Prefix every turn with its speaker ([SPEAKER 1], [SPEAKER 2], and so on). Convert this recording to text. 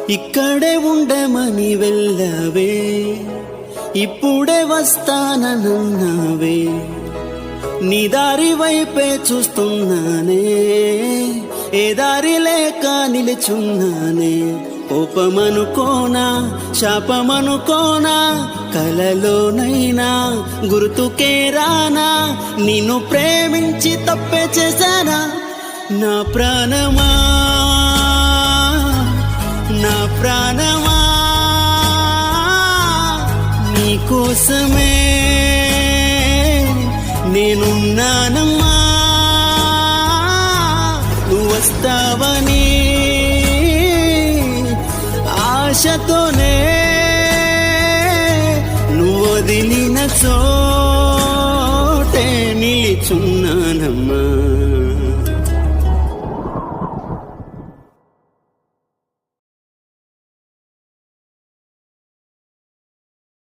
[SPEAKER 1] ఇక్కడే ఉండమని వెళ్ళవే, ఇప్పుడే వస్తానన్నావే, నీ దారి వైపే చూస్తున్నానే, ఏ దారి లేక నిలుచున్నానే. కోపమనుకోనా శాపమనుకోనా, కలలోనైనా గుర్తుకే రానా, నిన్ను ప్రేమించి తప్పే చేశానా. నా ప్రాణమా నా ప్రాణమా నీకోసమే నేనున్నానమ్మా, నువ్వు వస్తావని ఆశతోనే, నువ్వు వదిలిన చోటే నిలిచున్నా.